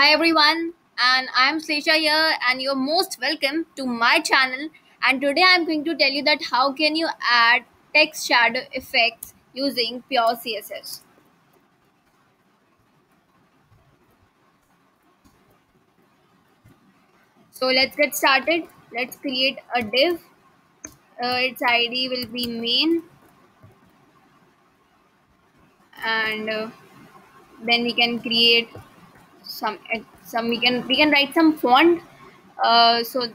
Hi everyone, and I'm Slisha here, and you're most welcome to my channel. And today I'm going to tell you that how can you add text shadow effects using pure CSS. So let's get started. Let's create a div. Its ID will be main, and then we can create some we can write some font. So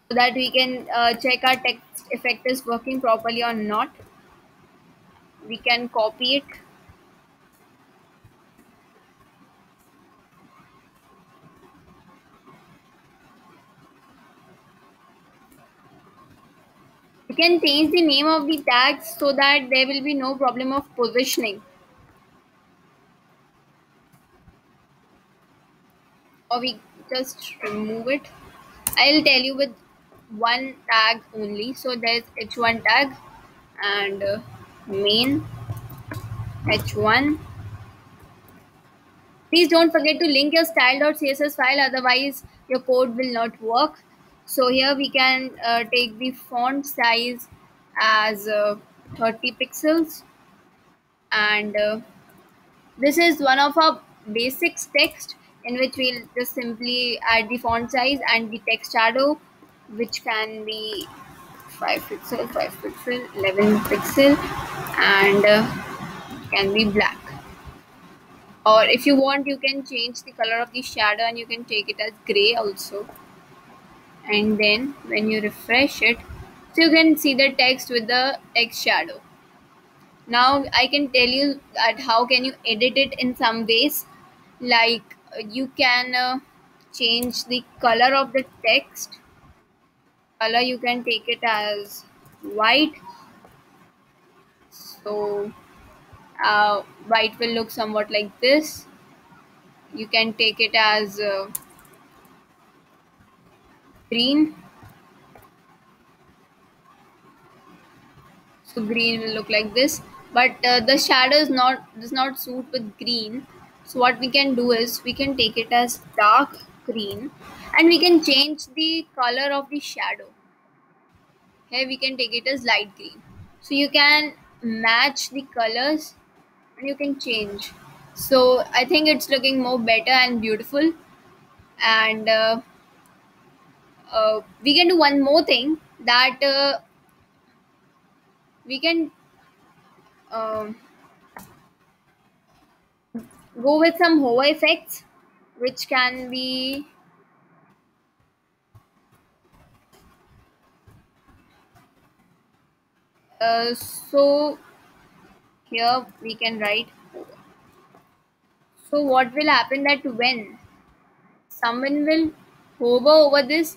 that we can check our text effect is working properly or not. We can copy it. You can change the name of the tags so that there will be no problem of positioning. Or we just remove it. I'll tell you with one tag only. So there's h1 tag and main h1. Please don't forget to link your style.css file, otherwise your code will not work. So here we can take the font size as 30 pixels, and this is one of our basics text in which we'll just simply add the font size and the text shadow, which can be 5 pixel, 5 pixel, 11 pixel, and can be black. Or if you want, you can change the color of the shadow and you can take it as gray also. And then when you refresh it, so you can see the text with the text shadow. Now I can tell you that how can you edit it in some ways. Like you can change the color of the text. Color, you can take it as white. So white will look somewhat like this. You can take it as green. So green will look like this, but the shadow does not suit with green. So what we can do is we can take it as dark green, and we can change the color of the shadow. Here we can take it as light green. So you can match the colors and you can change. So I think it's looking more better and beautiful. And we can do one more thing, that we can um go with some hover effects, which can be so here we can write. So what will happen, that when someone will hover over this,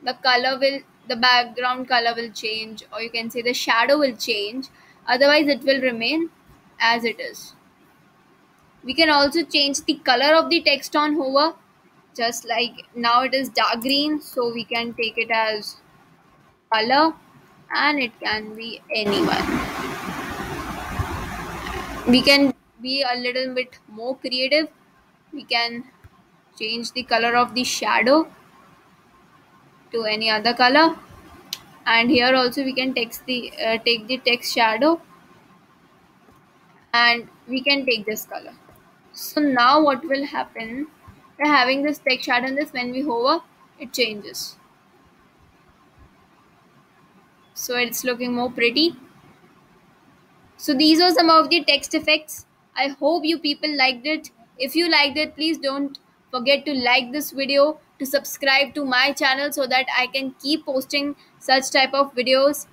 the background color will change, or you can say the shadow will change. Otherwise it will remain as it is. We can also change the color of the text on hover, just like now it is dark green, so we can take it as color, and it can be anyone. We can be a little bit more creative. We can change the color of the shadow to any other color, and here also we can take the text shadow, and we can take this color. So now what will happen, we're having this text shadow in this, when we hover it changes, so it's looking more pretty. So these are some of the text effects. I hope you people liked it. If you liked it, please don't forget to like this video, to subscribe to my channel so that I can keep posting such type of videos.